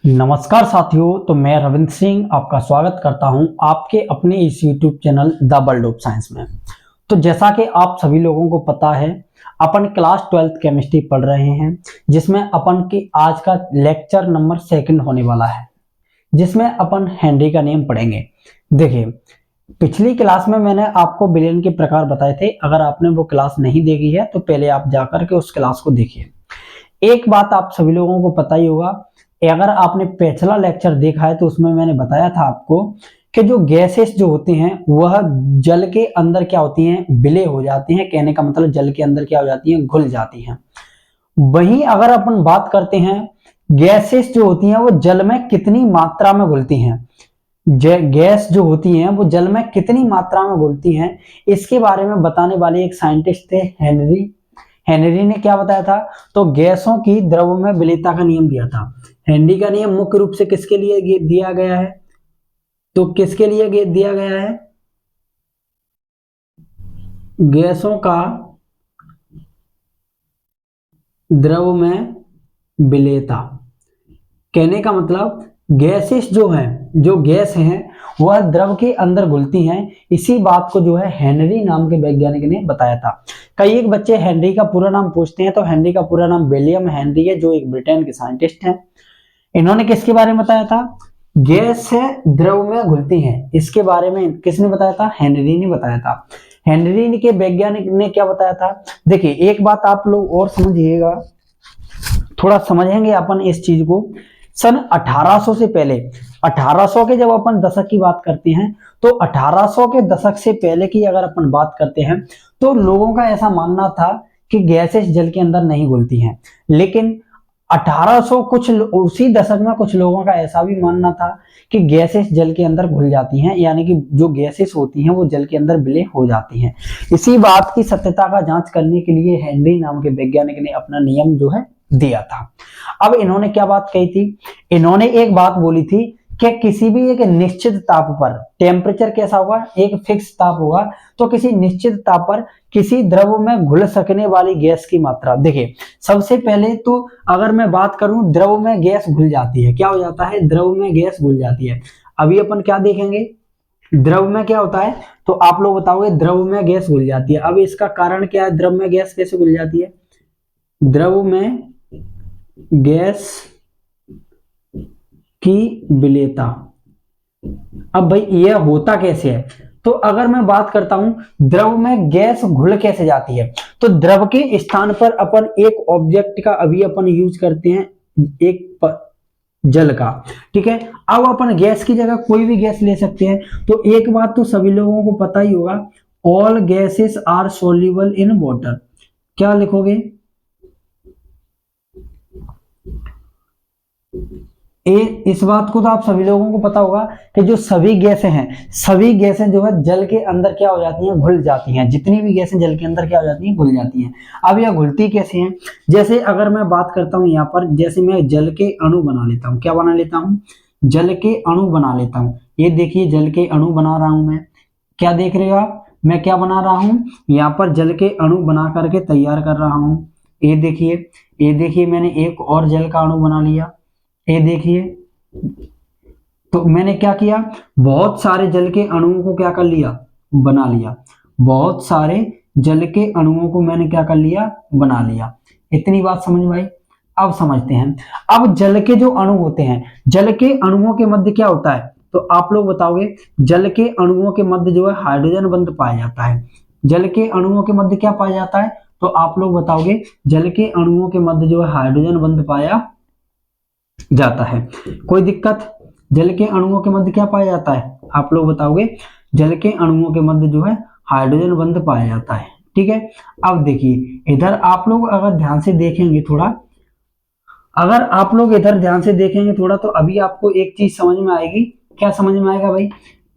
नमस्कार साथियों, तो मैं रविंद्र सिंह आपका स्वागत करता हूं आपके अपने इस YouTube channel the world of science में। तो जैसा कि आप सभी लोगों को पता है, अपन क्लास 12th केमिस्ट्री पढ़ रहे हैं, जिसमें अपन की आज का लेक्चर नंबर 2 होने वाला है, जिसमें अपन हेनरी का नियम पढ़ेंगे। देखिए, पिछली क्लास में मैंने आपको विलयन के प्रकार बताए थे। अगर आपने वो क्लास नहीं देखी है तो पहले आप जाकर के उस क्लास को देखिए। एक बात आप सभी लोगों को पता ही होगा, अगर आपने पिछला लेक्चर देखा है तो उसमें मैंने बताया था आपको कि जो गैसेस जो होती हैं वह जल के अंदर क्या होती हैं, विलय हो जाती हैं। कहने का मतलब जल के अंदर क्या हो जाती हैं, घुल जाती हैं। वहीं अगर अपन बात करते हैं गैसेस जो होती हैं वो जल में कितनी मात्रा में घुलती हैं, गैस जो होती हैं वो जल में कितनी मात्रा में घुलती हैं, इसके बारे में बताने वाले एक साइंटिस्ट थे हेनरी। हेनरी ने क्या बताया था, तो गैसों की द्रव में विलेयता का नियम दिया था। हेनरी का नियम मुख्य रूप से किसके लिए दिया गया है, तो किसके लिए दिया गया है, गैसों का द्रव में विलेयता। कहने का मतलब गैसेस जो हैं, जो गैस हैं वह द्रव के अंदर घुलती हैं। इसी बात को जो है हेनरी नाम के वैज्ञानिक ने बताया था। कई एक बच्चे हेनरी का पूरा नाम पूछते हैं, तो हेनरी का पूरा नाम विलियम हेनरी है, जो एक ब्रिटेन के साइंटिस्ट हैं। इन्होंने किसके बारे में बताया था, गैस से द्रव में घुलती हैं। इसके बारे में किसने बताया था, हेनरी ने बताया था। हेनरी के वैज्ञानिक ने क्या बताया था, देखिए एक बात आप लोग और समझिएगा, थोड़ा समझेंगे अपन इस चीज को। सन 1800 से पहले, 1800 के जब अपन दशक की बात करते हैं, तो 1800 के दशक से पहले की अगर अपन बात करते हैं तो लोगों का ऐसा मानना था कि गैसेस जल के अंदर नहीं घुलती हैं। लेकिन 1800 कुछ उसी दशक में कुछ लोगों का ऐसा भी मानना था कि गैसेस जल के अंदर घुल जाती हैं, यानी कि जो गैसेस होती हैं वो जल के अंदर विलय हो जाती हैं। इसी बात की सत्यता का जांच करने के लिए हेनरी नाम के वैज्ञानिक ने अपना नियम जो है दिया था। अब इन्होंने क्या बात कही थी, इन्होंने एक बात बोली थी कि किसी भी एक निश्चित ताप पर, टेम्परेचर कैसा होगा, एक फिक्स ताप होगा, तो किसी निश्चित ताप पर किसी द्रव में घुल सकने वाली गैस की मात्रा। देखिए सबसे पहले तो अगर मैं बात करूं, द्रव में गैस घुल जाती है, क्या हो जाता है, द्रव में गैस घुल जाती है। अभी अपन क्या देखेंगे, द्रव में क्या होता है, तो आप लोग बताओगे द्रव में गैस घुल जाती है। अब इसका कारण क्या है, द्रव में गैस कैसे घुल जाती है, द्रव में गैस की विलेयता। अब भाई यह होता कैसे है, तो अगर मैं बात करता हूं द्रव में गैस घुल कैसे जाती है, तो द्रव के स्थान पर अपन एक ऑब्जेक्ट का अभी अपन यूज करते हैं, एक जल का, ठीक है। अब अपन गैस की जगह कोई भी गैस ले सकते हैं। तो एक बात तो सभी लोगों को पता ही होगा, all gases are soluble in water. क्या लिखोगे, इस बात को तो आप सभी लोगों को पता होगा कि जो सभी गैसें हैं, सभी गैसें जो है जल के अंदर क्या हो जाती हैं, घुल जाती हैं। जितनी भी गैसें जल के अंदर क्या हो जाती हैं, घुल जाती हैं। अब यह घुलती कैसे हैं, जैसे अगर मैं बात करता हूं यहाँ पर, जैसे मैं जल के अणु बना लेता हूं, क्या बना लेता हूं, जल के अणु बना लेता हूं। ये देखिए जल के अणु बना रहा हूं मैं, क्या देख रहे हो आप, मैं क्या बना रहा हूं, यहाँ पर जल के अणु बना करके तैयार कर रहा हूं। ये देखिए मैंने एक और जल का अणु बना लिया। ये देखिए, तो मैंने क्या किया, बहुत सारे जल के अणुओं को क्या कर लिया, बना लिया। बहुत सारे जल के अणुओं को मैंने क्या कर लिया, बना लिया। इतनी बात समझ में आई। अब समझते हैं, अब जल के जो अणु होते हैं, जल के अणुओं के मध्य क्या होता है, तो आप लोग बताओगे, जल के अणुओं के मध्य जो है हाइड्रोजन बंध पाया जाता है। जल के अणुओं के मध्य क्या पाया जाता है, तो आप लोग बताओगे, जल के अणुओं के मध्य जो है हाइड्रोजन बंध पाया जाता है। कोई दिक्कत, जल के अणुओं के मध्य क्या पाया जाता है, आप लोग बताओगे, जल के अणुओं के मध्य जो है हाइड्रोजन बंध पाया जाता है, ठीक है। अब देखिए इधर आप लोग अगर ध्यान से देखेंगे थोड़ा, अगर आप लोग इधर ध्यान से देखेंगे थोड़ा, तो अभी आपको एक चीज समझ में आएगी। क्या समझ में आएगा भाई,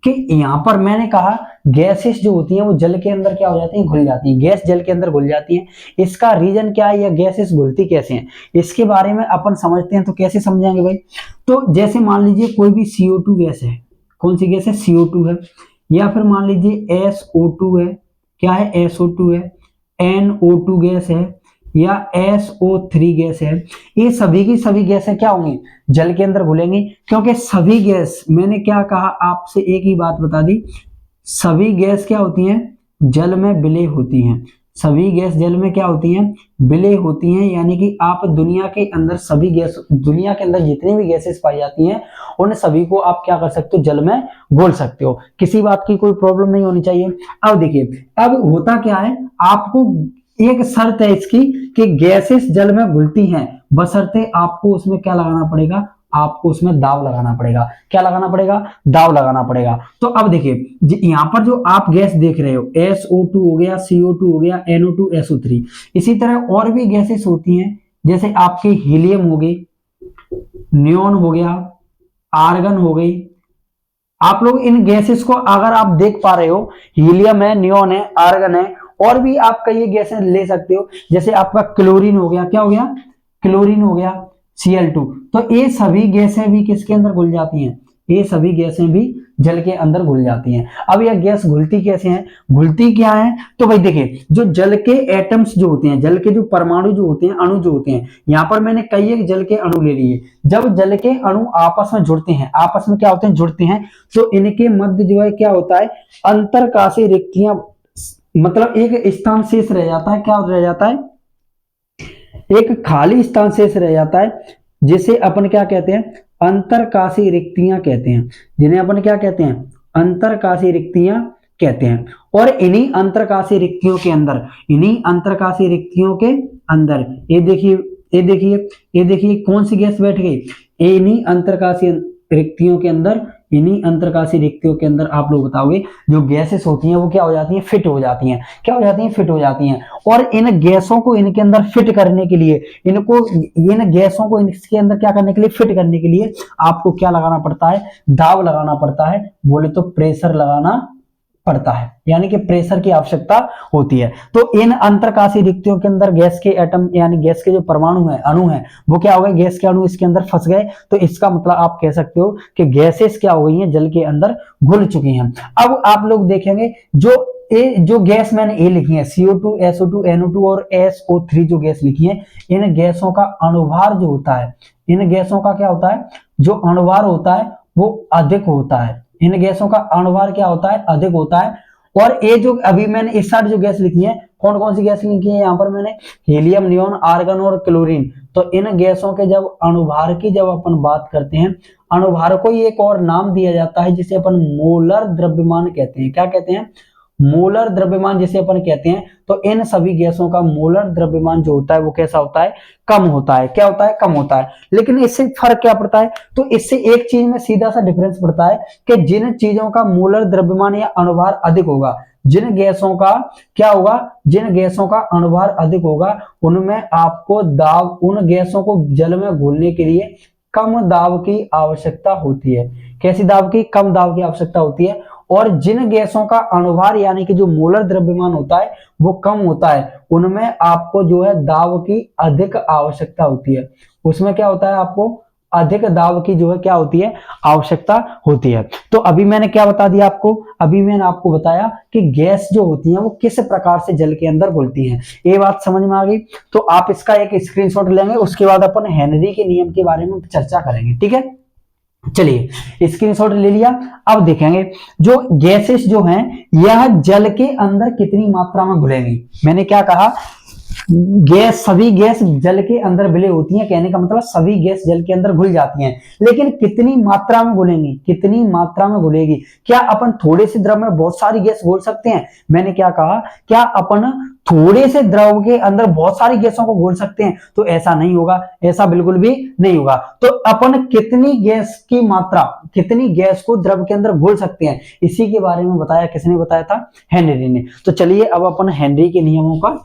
कि यहाँ पर मैंने कहा गैसेस जो होती हैं वो जल के अंदर क्या हो जाती हैं, घुल जाती हैं। गैस जल के अंदर घुल जाती हैं, इसका रीजन क्या है, या गैसेस घुलती कैसे हैं, इसके बारे में अपन समझते हैं। तो कैसे समझेंगे भाई, तो जैसे मान लीजिए कोई भी CO2 गैस है, कौन सी गैस है, CO2 है, या फिर मान लीजिए SO2 है, क्या है, SO2 है, NO2 गैस है, या SO3 गैस है, ये सभी की सभी गैसें क्या होंगी, जल के अंदर घुलेंगी। क्योंकि सभी गैस, मैंने क्या कहा आपसे, एक ही बात बता दी, सभी गैस क्या होती हैं, जल में विलय होती हैं। सभी गैस जल में क्या होती हैं, विलय होती हैं। यानी कि आप दुनिया के अंदर सभी गैस, दुनिया के अंदर जितनी भी गैसेस पाई जाती हैं उन सभी को आप क्या कर सकते हो, जल में घोल सकते हो। किसी बात की कोई प्रॉब्लम नहीं होनी चाहिए। अब देखिए, अब होता क्या है, आपको एक शर्त है इसकी कि गैसेस जल में घुलती हैं, बशर्ते आपको उसमें क्या लगाना पड़ेगा, आपको उसमें दाब लगाना पड़ेगा। क्या लगाना पड़ेगा, दाब लगाना पड़ेगा। तो अब देखिए, यहां पर जो आप गैस देख रहे हो, SO2 हो गया, CO2 हो गया, NO2, SO3, इसी तरह और भी गैसेस होती हैं, जैसे आपके हीलियम हो गई, नियोन हो गया, आर्गन हो गई। आप लोग इन गैसेस को अगर आप देख पा रहे हो, हीलियम है, नियोन है, आर्गन है, और भी आप कई गैसें ले सकते हो, जैसे आपका क्लोरीन हो गया, क्या हो गया, क्लोरीन हो गया, Cl2। तो ये सभी गैसें भी किसके अंदर घुल जाती हैं, ये सभी गैसें भी जल के अंदर घुल जाती हैं। अब यह गैस घुलती कैसे हैं, घुलती क्या है, तो भाई देखिए, जो जल के एटम्स जो होते हैं, जल के जो परमाणु जो होते हैं, अणु जो होते हैं, यहां पर मैंने कई एक जल के अणु ले लिए। जब जल के अणु आपस में जुड़ते हैं, आपस में क्या होते हैं, जुड़ते हैं, तो इनके मध्य जो है क्या होता है, अंतरकाशीय रिक्तियां, मतलब एक स्थान शेष रह जाता है। क्या रह जाता है, एक खाली स्थान शेष रह जाता है, जिसे अपन क्या कहते हैं, अंतरकाशीय रिक्तियां कहते हैं, जिन्हें अपन क्या कहते हैं, अंतरकाशीय रिक्तियां कहते हैं। और इन्हीं अंतरकाशीय रिक्तियों के अंदर, इन्हीं अंतरकाशीय रिक्तियों के अंदर ये देखिए, ये देखिए, ये देखिए कौन सी गैस बैठ गई, इन्हीं अंतरकाशीय रिक्तियों के अंदर, इन्हीं अंतरकाशीय रिक्तियों के अंदर आप लोग बताओगे जो गैसेस होती हैं वो क्या हो जाती हैं, फिट हो जाती हैं। क्या हो जाती हैं, फिट हो जाती हैं। और इन गैसों को इनके अंदर फिट करने के लिए, इनको, इन गैसों को इसके अंदर क्या करने के लिए, फिट करने के लिए आपको क्या लगाना पड़ता है, दाब लगाना पड़ता है, बोले तो प्रेशर लगाना पड़ता है, यानी कि प्रेशर की आवश्यकता होती है। तो इन अंतरकाशीय रिक्तियों के अंदर गैस के एटम, यानी गैस के जो परमाणु है, अणु है, वो क्या हो गए, गैस के अणु इसके अंदर फंस गए। तो इसका मतलब आप कह सकते हो कि गैसेस क्या हो गई हैं, जल के अंदर घुल चुकी हैं। अब आप लोग देखेंगे, जो गैस मैंने ये लिखी है, CO2, SO2, NO2 और SO3 जो गैस लिखी है, इन गैसों का अणुभार जो होता है, इन गैसों का क्या होता है, जो अणुभार होता है वो अधिक होता है। इन गैसों का अणुभार क्या होता है, अधिक होता है। और ये जो अभी मैंने इस साइड जो गैस लिखी है, कौन कौन सी गैस लिखी है यहाँ पर मैंने, हीलियम, नियोन, आर्गन और क्लोरीन। तो इन गैसों के जब अणुभार की जब अपन बात करते हैं, अणुभार को एक और नाम दिया जाता है जिसे अपन मोलर द्रव्यमान कहते हैं। क्या कहते हैं, मोलर द्रव्यमान जिसे अपन कहते हैं। तो इन सभी गैसों का मोलर द्रव्यमान जो होता है वो कैसा होता है, कम होता है। क्या होता है, कम होता है। लेकिन इससे फर्क क्या पड़ता है, तो इससे एक चीज में सीधा सा डिफरेंस पड़ता है कि जिन चीजों का मोलर द्रव्यमान या अणुभार अधिक होगा, जिन गैसों का क्या होगा, जिन गैसों का अणुभार अधिक होगा, उनमें आपको दाब, उन गैसों को जल में घोलने के लिए कम दाब की आवश्यकता होती है। कैसी दाब की, कम दाब की आवश्यकता होती है। और जिन गैसों का अणुभार यानी कि जो मोलर द्रव्यमान होता है वो कम होता है, उनमें आपको जो है दाब की अधिक आवश्यकता होती है। उसमें क्या होता है, आपको अधिक दाब की जो है क्या होती है, आवश्यकता होती है। तो अभी मैंने क्या बता दिया आपको, अभी मैंने आपको बताया कि गैस जो होती है वो किस प्रकार से जल के अंदर घुलती हैं। ये बात समझ में आ गई। तो आप इसका एक स्क्रीनशॉट लेंगे, उसके बाद अपन हेनरी के नियम के बारे में चर्चा करेंगे। ठीक है, चलिए स्क्रीनशॉट ले लिया। अब देखेंगे जो गैसेस जो हैं यह जल के अंदर कितनी मात्रा में घुलेंगी। मैंने क्या कहा, गैस, सभी गैस जल के अंदर विलय होती हैं, कहने का मतलब सभी गैस जल के अंदर घुल जाती हैं, लेकिन कितनी मात्रा में घुलेंगी, कितनी मात्रा में घुलेगी। क्या अपन थोड़े से द्रव में बहुत सारी गैस घोल सकते हैं, मैंने क्या कहा, क्या अपन थोड़े से द्रव के अंदर बहुत सारी गैसों को घोल सकते हैं, तो ऐसा नहीं होगा, ऐसा बिल्कुल भी नहीं होगा। तो अपन कितनी गैस की मात्रा, कितनी गैस को द्रव के अंदर घोल सकते हैं, इसी के बारे में बताया, किसने बताया था, हेनरी ने। तो चलिए अब अपन हेनरी के नियमों का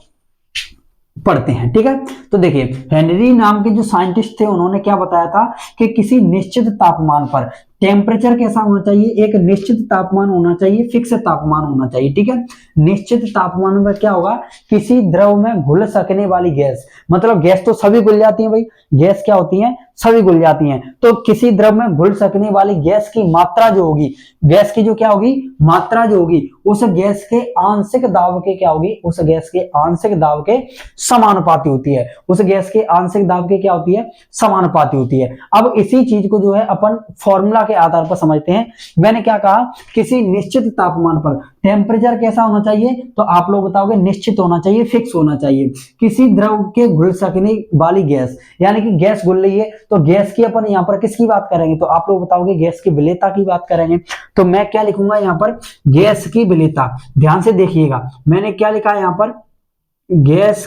पढ़ते हैं। ठीक है, तो देखिए हेनरी नाम के जो साइंटिस्ट थे उन्होंने क्या बताया था कि किसी निश्चित तापमान पर टेम्परेचर कैसा होना चाहिए, एक निश्चित तापमान होना चाहिए, फिक्स तापमान होना चाहिए, ठीक है। निश्चित तापमान में क्या होगा, किसी द्रव में घुल सकने वाली गैस, मतलब गैस तो सभी घुल जाती है भाई, गैस क्या होती है, सभी घुल जाती हैं, तो किसी द्रव में घुल सकने वाली गैस की मात्रा जो होगी, गैस की जो क्या होगी, मात्रा जो होगी, उस गैस के आंशिक दाब के क्या होगी, उस गैस के आंशिक दाब के समानुपाती होती है, उस गैस के आंशिक दाब के क्या होती है, समानुपाती होती है। अब इसी चीज को जो है अपन फॉर्मूला के आधार पर समझते हैं। मैंने क्या कहा, किसी निश्चित तापमान पर टेम्परेचर कैसा होना चाहिए, तो आप लोग बताओगे निश्चित होना चाहिए, फिक्स होना चाहिए। किसी द्रव के घुल सकने वाली गैस, यानी कि गैस घुल रही है, तो गैस की अपन यहाँ पर किसकी बात करेंगे, तो आप लोग बताओगे गैस की विलेयता की बात करेंगे। तो मैं क्या लिखूंगा यहाँ पर, गैस की विलेयता। ध्यान से देखिएगा, मैंने क्या लिखा है यहाँ पर, गैस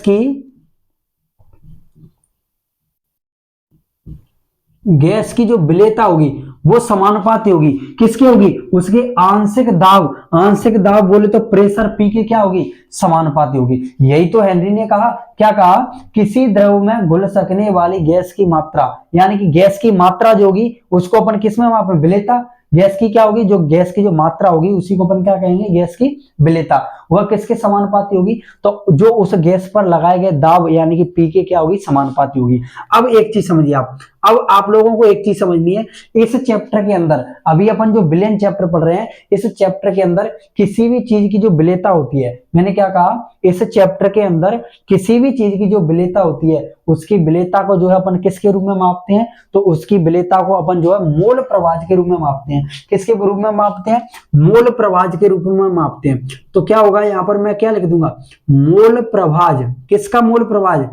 की जो विलेयता होगी वो समानुपाती होगी, किसकी होगी, उसके आंशिक दाब बोले तो प्रेशर पी की क्या होगी, समानुपाती होगी। यही तो हेनरी ने कहा, क्या कहा, किसी द्रव में घुल सकने वाली गैस की मात्रा, यानी कि गैस की मात्रा जो होगी उसको अपन किस में मापें, विलेयता। गैस की क्या होगी, जो गैस की जो मात्रा होगी उसी को अपन क्या कहेंगे, गैस की विलेयता। वह किसके समानुपाती होगी, तो जो उस गैस पर लगाए गए दाब यानी कि पी के क्या होगी, समानुपाती होगी। अब एक चीज समझिए आप, अब आप लोगों को एक चीज समझनी है, इस चैप्टर के अंदर अभी अपन जो विलेयन चैप्टर पढ़ रहे हैं, इस चैप्टर के अंदर किसी भी चीज की जो विलेयता होती है, मैंने क्या कहा, इस चैप्टर के अंदर किसी भी चीज की जो विलेयता होती है, उसकी विलेयता को जो है अपन किसके रूप में मापते हैं, तो उसकी विलेयता को अपन जो है मोल प्रवाह के रूप में मापते हैं। किसके रूप में मापते हैं, मोल प्रवाह के रूप में मापते हैं। तो क्या होगा, यहाँ पर मैं क्या लिख दूंगा, मोल प्रवाह। किसका मोल प्रवाह,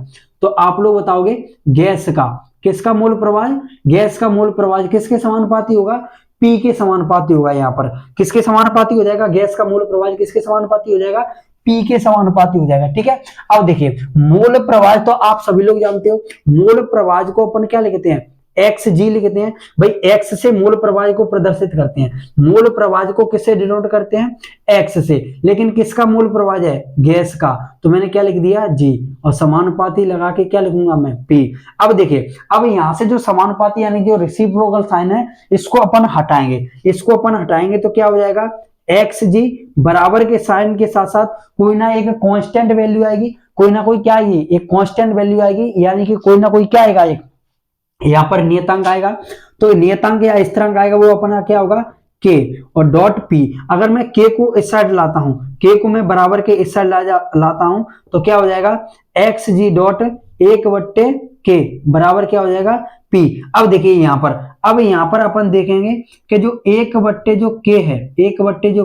तो आप लोग बताओगे गैस का, किसका मोल प्रवाह, गैस का मोल प्रवाह किसके समानुपाती होगा, पी के समानुपाती होगा। यहाँ पर किसके समानुपाती हो जाएगा, गैस का मोल प्रवाह किसके समानुपाती हो जाएगा, पी के समानुपाती हो जाएगा, ठीक है। अब देखिए मोल प्रवाह तो आप सभी लोग जानते हो, मोल प्रवाह को अपन क्या लिखते हैं, एक्स जी लिखते हैं भाई, एक्स से मोल प्रवाह को प्रदर्शित करते हैं। मोल प्रवाह को किससे डिनोट करते हैं, एक्स से, लेकिन किसका मोल प्रवाह है, गैस का, तो मैंने क्या लिख दिया, जी, और समानुपाती लगा के क्या लिखूंगा मैं, पी। अब देखिए, अब यहां से जो समानुपाती यानी जो रेसिप्रोकल साइन है, इसको अपन हटाएंगे, तो क्या हो जाएगा, एक्स जी बराबर के साइन के साथ साथ कोई ना एक कांस्टेंट वैल्यू आएगी, कोई ना कोई क्या आएगी, एक कांस्टेंट वैल्यू आएगी, यानी कि कोई ना कोई क्या आएगा, एक यहाँ पर नियतांक आएगा। तो नियतांक या स्थिरांक आएगा, वो अपना क्या होगा, के, और डॉट पी। अगर मैं के को इस साइड लाता हूं, के को मैं बराबर के इस साइड लाता हूं, तो क्या हो जाएगा, एक्स जी डॉट 1/के बराबर क्या हो जाएगा, पी। अब देखिए यहाँ पर अपन देखेंगे कि जो 1/के जो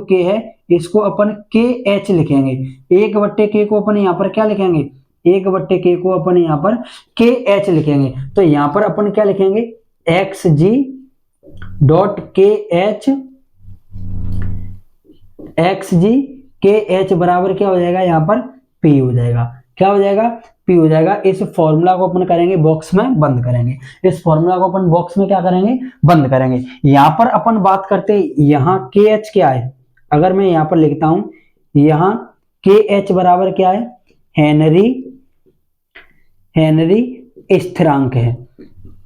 के है, इसको अपन के एच लिखेंगे। 1/के को अपन यहाँ पर क्या लिखेंगे, 1/के को अपन यहाँ पर के एच लिखेंगे। तो यहाँ पर अपन क्या लिखेंगे, एक्स जी डॉट के एच बराबर क्या हो जाएगा, यहाँ पर पी हो जाएगा। क्या हो जाएगा, पी हो जाएगा। इस फॉर्मूला को अपन करेंगे बॉक्स में बंद करेंगे, इस फॉर्मूला को अपन बॉक्स में क्या करेंगे, बंद करेंगे। यहाँ पर अपन बात करते हैं, यहाँ के एच क्या है, अगर मैं यहाँ पर लिखता हूं, यहाँ के एच बराबर क्या है, हेनरी स्थिरांक है।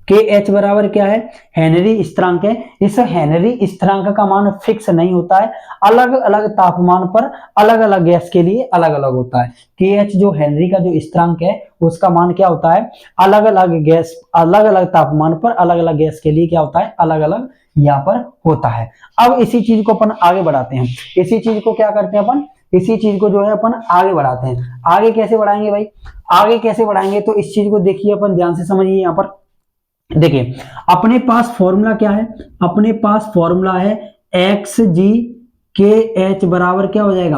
के एच बराबर क्या है, हेनरी स्थिरांक है। इस हेनरी स्थिरांक का मान फिक्स नहीं होता है, अलग अलग तापमान पर अलग अलग गैस के लिए अलग अलग होता है। के एच जो हेनरी का जो स्थिरांक है, उसका मान क्या होता है, अलग अलग गैस, अलग अलग तापमान पर अलग अलग गैस के लिए क्या होता है, अलग अलग यहाँ पर होता है। अब इसी चीज को अपन आगे बढ़ाते हैं, इसी चीज को क्या करते हैं अपन, इसी चीज को जो है अपन आगे बढ़ाते हैं। आगे कैसे बढ़ाएंगे भाई, आगे कैसे बढ़ाएंगे, तो इस चीज को देखिए, अपन ध्यान से समझिए। यहाँ पर देखिए, अपने पास फॉर्मूला क्या है, अपने पास फॉर्मूला है एक्स जी के एच बराबर क्या हो जाएगा,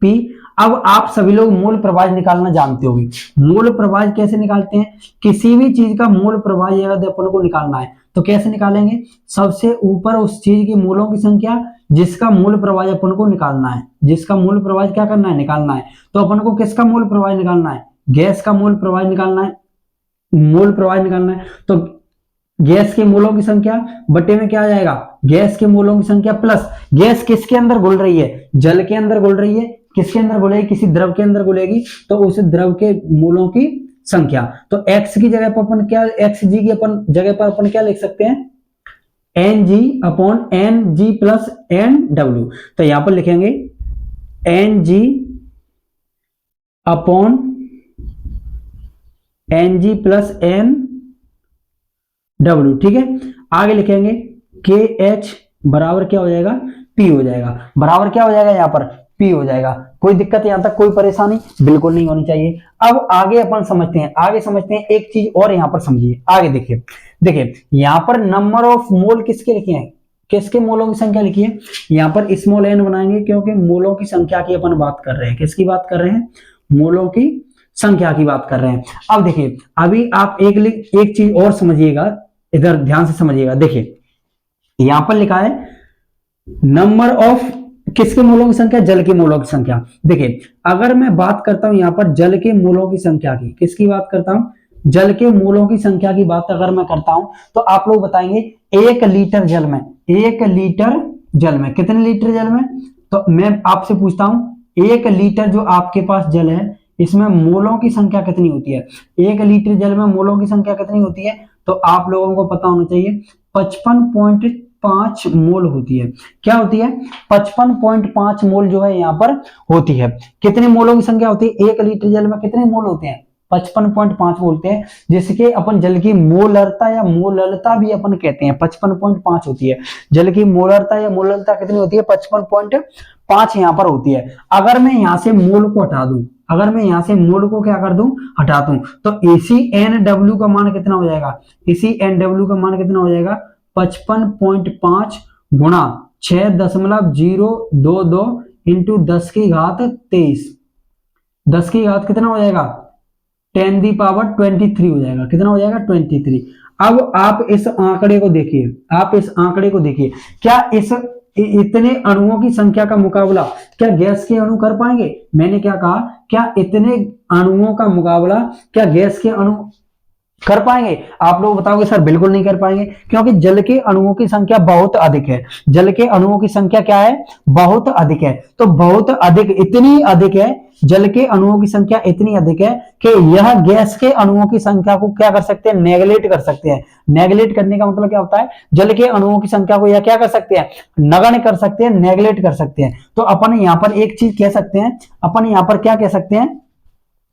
पी। अब आप सभी लोग मोल प्रवाह निकालना जानते होंगे। मोल प्रवाह कैसे निकालते हैं, किसी भी चीज का मोल प्रवाह यदि अपन को निकालना है तो कैसे निकालेंगे, सबसे ऊपर उस चीज की मोलों की संख्या जिसका मूल प्रवाह अपन को निकालना है, जिसका मूल प्रवाह क्या करना है, निकालना है। तो अपन को किसका मूल प्रवाह निकालना है, गैस का मूल प्रवाह निकालना है, मूल प्रवाह निकालना है। तो गैस के मोलों की संख्या बटे में क्या आ जाएगा, गैस के मोलों की संख्या प्लस गैस किसके अंदर घुल रही है, जल के अंदर घुल रही है, किसके अंदर घुलेगी, किसी द्रव के अंदर घुलेगी, तो उस द्रव के मोलों की संख्या। तो x की जगह पर अपन क्या, एक्स जी की अपन जगह पर अपन क्या लिख सकते हैं, N G upon N G plus N W. तो यहां पर लिखेंगे N G upon N G plus N W, ठीक है। आगे लिखेंगे के एच बराबर क्या हो जाएगा, पी हो जाएगा, बराबर क्या हो जाएगा, यहां पर पी हो जाएगा। कोई दिक्कत यहां तक, कोई परेशानी बिल्कुल नहीं होनी चाहिए। अब आगे अपन समझते हैं, आगे समझते हैं एक चीज और यहां पर समझिए। आगे देखिए, देखिए यहां पर नंबर ऑफ मोल किसके लिखे हैं, किसके मोलों की संख्या लिखी है। यहां पर स्मॉल एन बनाएंगे क्योंकि मोलों की संख्या की अपन बात कर रहे हैं। किसकी बात कर रहे हैं, मोलों की संख्या की बात कर रहे हैं। अब देखिए अभी आप एक चीज और समझिएगा, इधर ध्यान से समझिएगा। देखिए यहां पर लिखा है नंबर ऑफ किसके मोलों की संख्या, जल के मोलों की संख्या। देखिए अगर मैं बात करता हूं यहां पर जल के मोलों की संख्या की, किसकी बात करता हूं, जल के मोलों की संख्या की बात अगर मैं करता हूं तो आप लोग बताएंगे 1 लीटर जल में, 1 लीटर जल में कितने लीटर जल में। तो मैं आपसे पूछता हूं 1 लीटर जो आपके पास जल है इसमें मोलों की संख्या कितनी होती है, 1 लीटर जल में मोलों की संख्या कितनी होती है। तो आप लोगों को पता होना चाहिए 55.5 मोल होती है। क्या होती है, 55.5 मोल जो है यहां पर होती है। कितने मोलों की संख्या होती है, 1 लीटर जल में कितने मोल होते हैं, 55.5 बोलते हैं, जिसके अपन जल की मोलरता या मोललता भी अपन कहते हैं, 55.5 होती है। जल की मोलरता या मोललता कितनी होती है, 55.5 यहां पर होती है। अगर मैं यहां से मोल को हटा दूं, अगर मैं यहां से मोल को क्या कर दूं, हटा दूं, तो इसी एन डब्ल्यू का मान कितना हो जाएगा, इसी एन डब्ल्यू का मान कितना हो जाएगा, 55.5 गुणा 6.022 इंटू 10 की घात 23, 10 की घात कितना हो जाएगा, 10 दी पावर 23 हो जाएगा। कितना हो जाएगा, 23। अब आप इस आंकड़े को देखिए, आप इस आंकड़े को देखिए, क्या इस इतने अणुओं की संख्या का मुकाबला क्या गैस के अणु कर पाएंगे। मैंने क्या कहा, क्या इतने अणुओं का मुकाबला क्या गैस के अणु कर पाएंगे। आप लोग बताओगे सर बिल्कुल नहीं कर पाएंगे, क्योंकि जल के अणुओं की संख्या बहुत अधिक है। जल के अणुओं की संख्या क्या है, बहुत अधिक है। तो बहुत अधिक, इतनी अधिक है, जल के अणुओं की संख्या इतनी अधिक है कि यह गैस के अणुओं की संख्या को क्या कर सकते हैं, नेगलेक्ट कर सकते हैं। नेगलेक्ट करने का मतलब क्या होता है, जल के अणुओं की संख्या को यह क्या कर सकते हैं, नगण्य कर सकते हैं, नेगलेक्ट कर सकते हैं। तो अपन यहां पर एक चीज कह सकते हैं, अपन यहां पर क्या कह सकते हैं,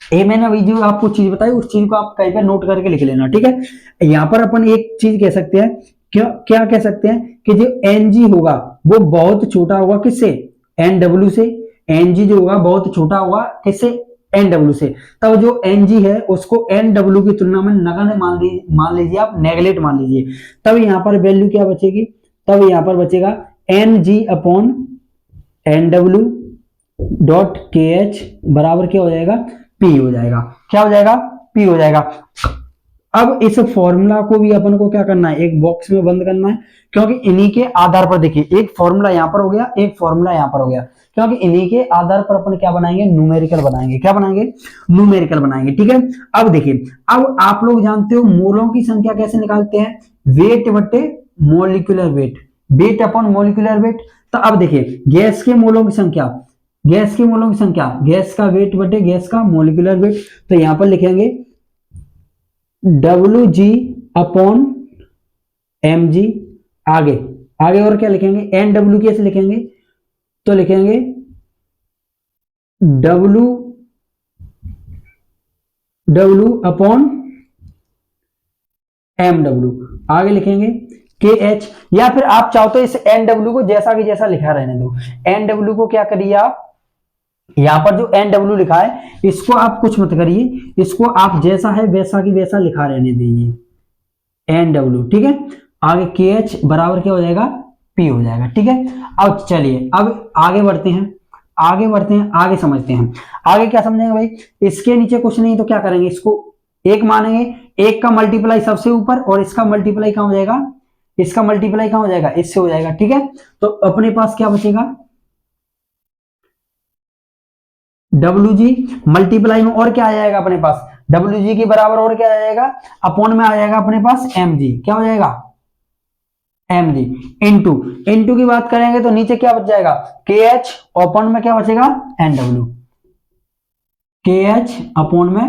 ये मैंने अभी जो आपको चीज बताई उस चीज को आप कहीं पर नोट करके लिख लेना, ठीक है। यहां पर अपन एक चीज कह सकते हैं, क्या क्या कह सकते हैं कि जो एनजी होगा वो बहुत छोटा होगा किससे, एनडब्ल्यू से। एनजी जो होगा बहुत छोटा होगा किससे, एनडब्ल्यू से। तब जो एनजी है उसको एनडब्ल्यू की तुलना में नगण्य मान लीजिए आप, नेगलेक्ट मान लीजिए। तब यहां पर वैल्यू क्या बचेगी, तब यहां पर बचेगा एनजी अपॉन एनडब्ल्यू डॉट के एच बराबर क्या हो जाएगा, पी हो जाएगा। क्या हो जाएगा, पी हो जाएगा। अब इस फॉर्मूला को भी अपन को क्या करना है, एक बॉक्स में बंद करना है, क्योंकि इन्हीं के आधार पर देखिए एक फॉर्मूला यहां पर हो गया, एक फॉर्मूला यहां पर हो गया, क्योंकि इन्हीं के आधार पर अपन क्या बनाएंगे, न्यूमेरिकल बनाएंगे। क्या बनाएंगे, न्यूमेरिकल बनाएंगे, ठीक है। अब देखिए, अब आप लोग जानते हो मोलों की संख्या कैसे निकालते हैं, वेट बटे molecular weight, weight upon molecular weight. तो अब देखिए गैस के मोलों की संख्या, गैस के मोलों की संख्या, गैस का वेट बटे गैस का मोलिकुलर वेट। तो यहां पर लिखेंगे W G upon M G. आगे आगे और क्या लिखेंगे, एन डब्ल्यू कैसे लिखेंगे, तो लिखेंगे W W upon M W. आगे लिखेंगे के एच, या फिर आप चाहो तो इस एन डब्ल्यू को जैसा कि जैसा लिखा रहने दो। एन डब्ल्यू को क्या करिए आप, यहां पर जो एन डब्ल्यू लिखा है इसको आप कुछ मत करिए, इसको आप जैसा है वैसा की वैसा लिखा रहने दीजिए, एन डब्ल्यू, ठीक है। आगे के एच बराबर क्या हो जाएगा, पी हो जाएगा, ठीक है। अब चलिए अब आगे बढ़ते हैं, आगे बढ़ते हैं, आगे समझते हैं। आगे क्या समझेंगे भाई, इसके नीचे कुछ नहीं तो क्या करेंगे, इसको एक मानेंगे, एक का मल्टीप्लाई सबसे ऊपर और इसका मल्टीप्लाई कहां हो जाएगा, इसका मल्टीप्लाई कहां हो जाएगा, इससे हो जाएगा, ठीक है। तो अपने पास क्या बचेगा, डब्ल्यू जी मल्टीप्लाई में और क्या आ जाएगा अपने पास, डब्ल्यू जी के बराबर और क्या आ जाएगा, अपॉन में आ जाएगा अपने पास एम जी। क्या हो जाएगा, एम जी इंटू, इंटू की बात करेंगे तो नीचे क्या बच जाएगा, के एच, अपॉन में क्या बचेगा, एन डब्ल्यू, के एच अपॉन में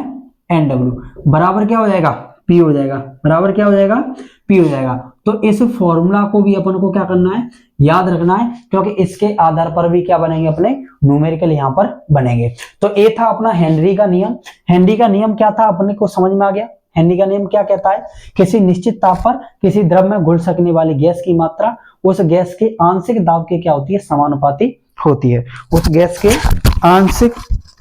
एन डब्ल्यू बराबर क्या हो जाएगा, पी हो जाएगा, बराबर क्या हो जाएगा, पी हो जाएगा। तो इस फॉर्मूला को भी अपन को क्या करना है, याद रखना है, क्योंकि इसके आधार पर भी क्या बनेंगे अपने न्यूमेरिकल यहाँ पर बनेंगे। तो ये था अपना हेनरी का नियम। हेनरी का नियम क्या था अपने को समझ में आ गया। हेनरी का नियम क्या कहता है, किसी निश्चित ताप पर किसी द्रव में घुल सकने वाली गैस की मात्रा उस गैस के आंशिक दाब के क्या होती है, समानुपाती होती है। उस गैस के आंशिक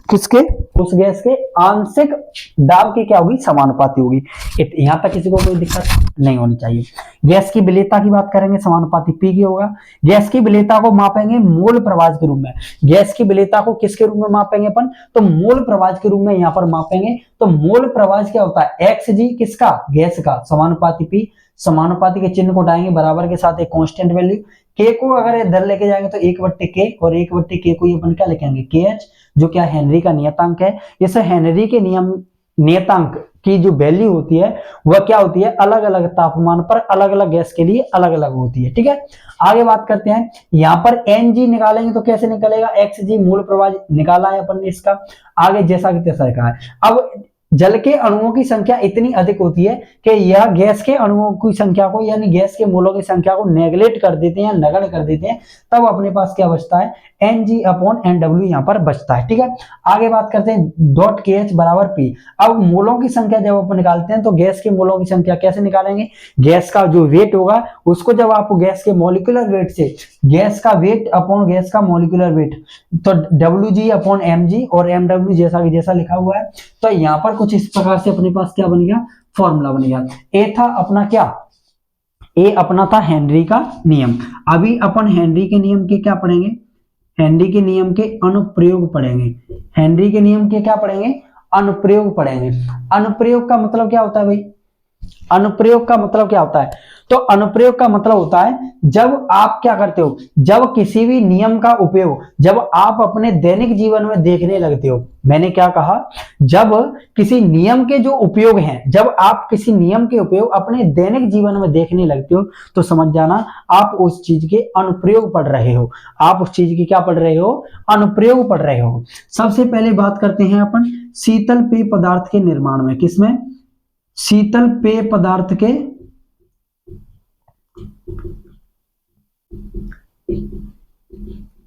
किसके, उस गैस के आंशिक दाब की क्या होगी, समानुपाती होगी। यहां तक किसी को कोई दिक्कत नहीं होनी चाहिए। गैस की विलेयता की बात करेंगे, समानुपाती पी की होगा। गैस की विलेयता को मापेंगे मोल प्रवाह के रूप में। गैस की विलेयता को किसके रूप में मापेंगे अपन, तो मोल प्रवाह के रूप में यहाँ पर मापेंगे। तो मोल प्रवाह क्या होता है, एक्स जी किसका, गैस का, समानुपाती पी। समानुपाती के चिन्ह को उठाएंगे, बराबर के साथ एक कांस्टेंट वैल्यू के को अगर इधर लेके जाएंगे तो 1/k, और 1/k को अपन क्या लिखेंगे, kh, जो क्या हेनरी का नियतांक है। इस हेनरी के नियम नियतांक की जो वैल्यू होती है वह क्या होती है, अलग अलग तापमान पर अलग अलग गैस के लिए अलग अलग होती है। ठीक है, आगे बात करते हैं। यहाँ पर एनजी निकालेंगे तो कैसे निकलेगा, xg मूल प्रवाह निकाला है अपन ने इसका, आगे जैसा कि तैसा कहा है। अब जल के अणुओं की संख्या इतनी अधिक होती है कि यह गैस के अणुओं की संख्या को, यानी गैस के मोलों की संख्या को नेगलेक्ट कर देते हैं, नगण्य कर देते हैं। तब अपने पास क्या बचता है, Ng/Nw यहाँ पर बचता है। ठीक है, आगे बात करते हैं .kh बराबर P। अब मोलों की संख्या जब अपन निकालते हैं तो गैस के मोलों की संख्या कैसे निकालेंगे, गैस का जो वेट होगा उसको जब आप गैस के मॉलिक्यूलर वेट से, गैस का वेट अपॉन गैस का मॉलिक्यूलर वेट, तो Wg/mg और Mw जैसा कि जैसा लिखा हुआ है। तो यहाँ पर कुछ इस प्रकार से अपने पास क्या बन गया, फॉर्मूला बन गया। ए था अपना क्या, ए अपना था हेनरी का नियम। अभी अपन हेनरी के नियम के क्या पढ़ेंगे, हेनरी के नियम के अनुप्रयोग पढ़ेंगे। हेनरी के नियम के क्या पढ़ेंगे, अनुप्रयोग पढ़ेंगे। अनुप्रयोग का मतलब क्या होता है भाई, अनुप्रयोग का मतलब क्या होता है, तो अनुप्रयोग का मतलब होता है जब आप क्या करते हो, जब किसी भी नियम का उपयोग जब आप अपने दैनिक जीवन में देखने लगते हो। मैंने क्या कहा, जब किसी नियम के जो उपयोग हैं, जब आप किसी नियम के उपयोग अपने दैनिक जीवन में देखने लगते हो तो समझ जाना आप उस चीज के अनुप्रयोग पढ़ रहे हो। आप उस चीज की क्या पढ़ रहे हो, अनुप्रयोग पढ़ रहे हो। सबसे पहले बात करते हैं अपन शीतल पेय पदार्थ के निर्माण में, किसमें, शीतल पेय पदार्थ के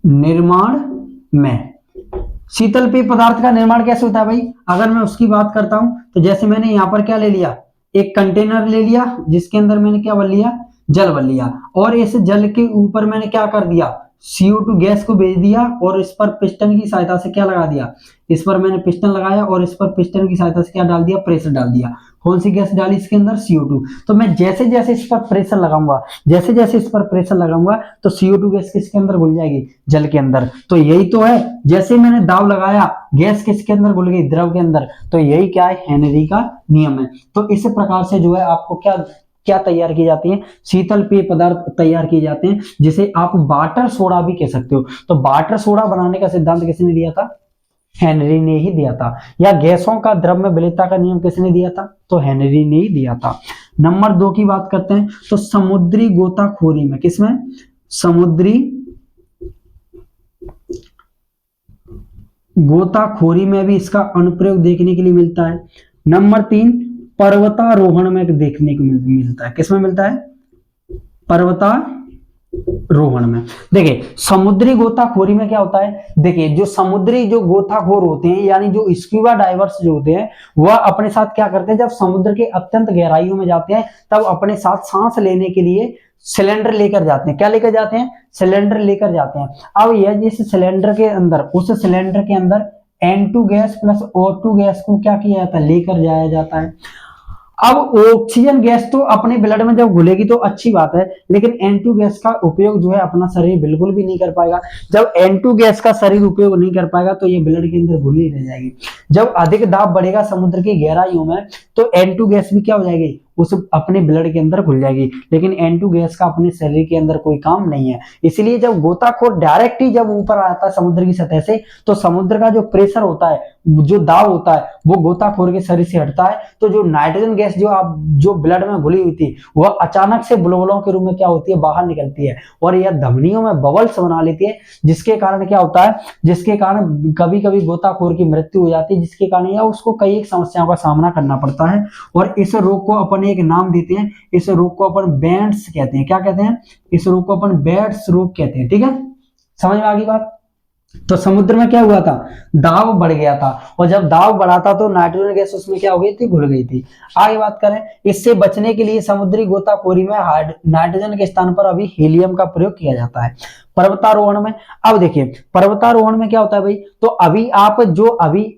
निर्माण में। शीतल पेय पदार्थ का निर्माण कैसे होता है भाई, अगर मैं उसकी बात करता हूं तो जैसे मैंने यहां पर क्या ले लिया, एक कंटेनर ले लिया जिसके अंदर मैंने क्या भर लिया, जल भर लिया, और इस जल के ऊपर मैंने क्या कर दिया, CO2 गैस को भेज दिया, और इस पर पिस्टन की सहायता से क्या लगा दिया, इस पर मैंने पिस्टन लगाया और इस पर पिस्टन की सहायता से क्या डाल दिया, प्रेशर डाल दिया। कौन सी गैस डाली इसके अंदर, CO2। तो मैं जैसे जैसे इस पर प्रेशर लगाऊंगा, जैसे जैसे इस पर प्रेशर लगाऊंगा तो CO2 गैस किसके अंदर घुल जाएगी, जल के अंदर। तो यही तो है, जैसे मैंने दाब लगाया गैस किसके अंदर घुल गई, द्रव के अंदर। तो यही क्या है, हेनरी का नियम है। तो इस प्रकार से जो है आपको क्या क्या तैयार की जाती है, शीतल पेय पदार्थ तैयार किए जाते हैं, जिसे आप वाटर सोडा भी कह सकते हो। तो वाटर सोडा बनाने का सिद्धांत किसने दिया था, हेनरी ने ही दिया था। या गैसों का द्रव में विलेयता का नियम किसने दिया था, तो हेनरी ने ही दिया था। नंबर 2 की बात करते हैं तो समुद्री गोताखोरी में, किसमें, समुद्री गोताखोरी में भी इसका अनुप्रयोग देखने के लिए मिलता है। नंबर 3 पर्वतारोहण में देखने को मिलता है, किसमें मिलता है, पर्वतारोहण में। देखिए समुद्री गोताखोरी में क्या होता है, देखिए जो समुद्री जो गोताखोर होते हैं, यानी जो स्क्यूबा डाइवर्स जो होते हैं, वह अपने साथ क्या करते हैं, जब समुद्र के अत्यंत गहराइयों में जाते हैं तब अपने साथ सांस लेने के लिए सिलेंडर लेकर जाते हैं। क्या लेकर जाते हैं, सिलेंडर लेकर जाते हैं। अब यह इस सिलेंडर के अंदर, उस सिलेंडर के अंदर N2 gas plus O2 gas को क्या किया जाता है, लेकर जाया जाता है। अब ऑक्सीजन गैस तो अपने ब्लड में जब घुलेगी तो अच्छी बात है, लेकिन N2 गैस का उपयोग जो है अपना शरीर बिल्कुल भी नहीं कर पाएगा। जब N2 गैस का शरीर उपयोग नहीं कर पाएगा तो ये ब्लड के अंदर घुली रह जाएगी। जब अधिक दाब बढ़ेगा समुद्र की गहराइयों में तो N2 गैस भी क्या हो जाएगी, उस अपने ब्लड के अंदर घुल जाएगी, लेकिन N2 गैस का अपने शरीर के अंदर कोई काम नहीं है। इसलिए जब गोताखोर डायरेक्ट ही जब ऊपर आता है समुद्र की सतह से, तो समुद्र का जो प्रेशर होता है, जो दाब होता है, वो गोताखोर के शरीर से हटता है। तो जो नाइट्रोजन गैस जो ब्लड में घुली हुई थी वह अचानक से बुलबुलों के रूप में क्या होती है, बाहर निकलती है, और यह धमनियों में बबल्स बना लेती है, जिसके कारण क्या होता है, जिसके कारण कभी कभी गोताखोर की मृत्यु हो जाती है, जिसके कारण या उसको कई एक समस्याओं का सामना करना पड़ता है। और इस रोग को अपन अपन एक नाम देते हैं, इस रोग को अपन बेंट्स कहते हैं। क्या कहते हैं? इस रोग को अपन बेंट्स रोग कहते हैं। ठीक है, समझ में आ गई बात? तो समुद्र में क्या हुआ था? दाब बढ़ गया था, और जब दाब बढ़ा था तो नाइट्रोजन गैस उसमें क्या हो गई थी? घुल गई थी। आगे बात करें, इससे बचने के लिए समुद्री गोताखोरी में नाइट्रोजन के स्थान पर अभी हीलियम का प्रयोग किया जाता है। पर्वतारोहण में, अब देखिए पर्वतारोहण में क्या होता है भाई, तो अभी आप जो अभी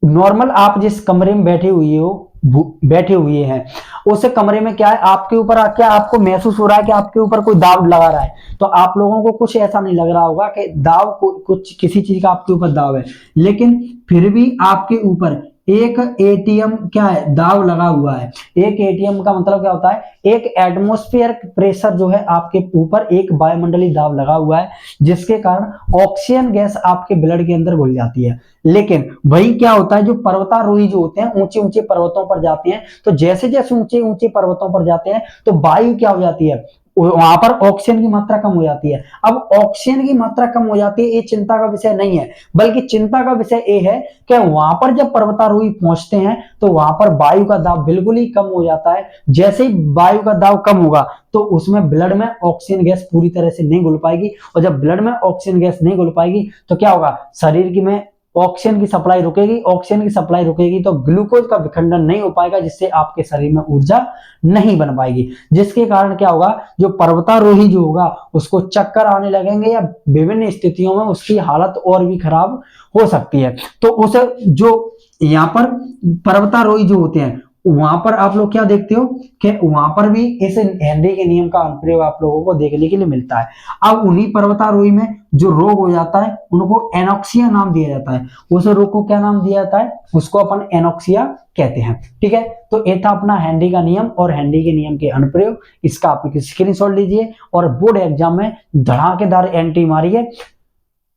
नॉर्मल आप जिस कमरे में बैठे हुए हैं, उस कमरे में क्या है, आपके ऊपर क्या आपको महसूस हो रहा है कि आपके ऊपर कोई दाब लगा रहा है? तो आप लोगों को कुछ ऐसा नहीं लग रहा होगा कि दाब कुछ किसी चीज का आपके ऊपर दाब है, लेकिन फिर भी आपके ऊपर एक एटीएम क्या है? दाब लगा हुआ है। एक एटीएम का मतलब क्या होता है? एक एटमॉस्फेयर प्रेशर जो है आपके ऊपर एक वायुमंडलीय दाब लगा हुआ है, जिसके कारण ऑक्सीजन गैस आपके ब्लड के अंदर घुल जाती है। लेकिन वही क्या होता है, जो पर्वतारोही जो होते हैं ऊंचे ऊंचे पर्वतों पर जाते हैं, तो जैसे जैसे ऊंचे ऊंचे पर्वतों पर जाते हैं तो वायु क्या हो जाती है, वहां पर ऑक्सीजन की मात्रा कम हो जाती है। अब ऑक्सीजन की मात्रा कम हो जाती है, ये चिंता का विषय नहीं है, बल्कि चिंता का विषय ये है कि वहां पर जब पर्वतारोही पहुंचते हैं तो वहां पर वायु का दाब बिल्कुल ही कम हो जाता है। जैसे ही वायु का दाब कम होगा तो उसमें ब्लड में ऑक्सीजन गैस पूरी तरह से नहीं घुल पाएगी, और जब ब्लड में ऑक्सीजन गैस नहीं घुल पाएगी तो क्या होगा, शरीर की में ऑक्सीजन की सप्लाई रुकेगी। ऑक्सीजन की सप्लाई रुकेगी तो ग्लूकोज का विखंडन नहीं हो पाएगा, जिससे आपके शरीर में ऊर्जा नहीं बन पाएगी, जिसके कारण क्या होगा, जो पर्वतारोही जो होगा उसको चक्कर आने लगेंगे, या विभिन्न स्थितियों में उसकी हालत और भी खराब हो सकती है। तो उस जो यहाँ पर पर्वतारोही जो होते हैं, वहां पर आप लोग क्या देखते हो कि वहां पर भी इस हेनरी के नियम का अनुप्रयोग आप लोगों को देखने के लिए मिलता है। अब उन्हीं पर्वतारोही में जो रोग हो जाता है उनको एनोक्सिया नाम दिया जाता है। उस रोग को क्या नाम दिया जाता है? उसको अपन एनोक्सिया कहते हैं। ठीक है, तो ये था अपना हेनरी का नियम और हेनरी के नियम के अनुप्रयोग। इसका आप स्क्रीनशॉट लीजिए और बोर्ड एग्जाम में धड़ाकेदार एंट्री मारिए।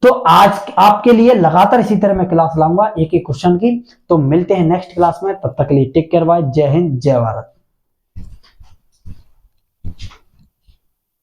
तो आज आपके लिए लगातार इसी तरह मैं क्लास लाऊंगा एक एक क्वेश्चन की। तो मिलते हैं नेक्स्ट क्लास में, तब तक के लिए टेक केयर, बाय, जय हिंद, जय भारत।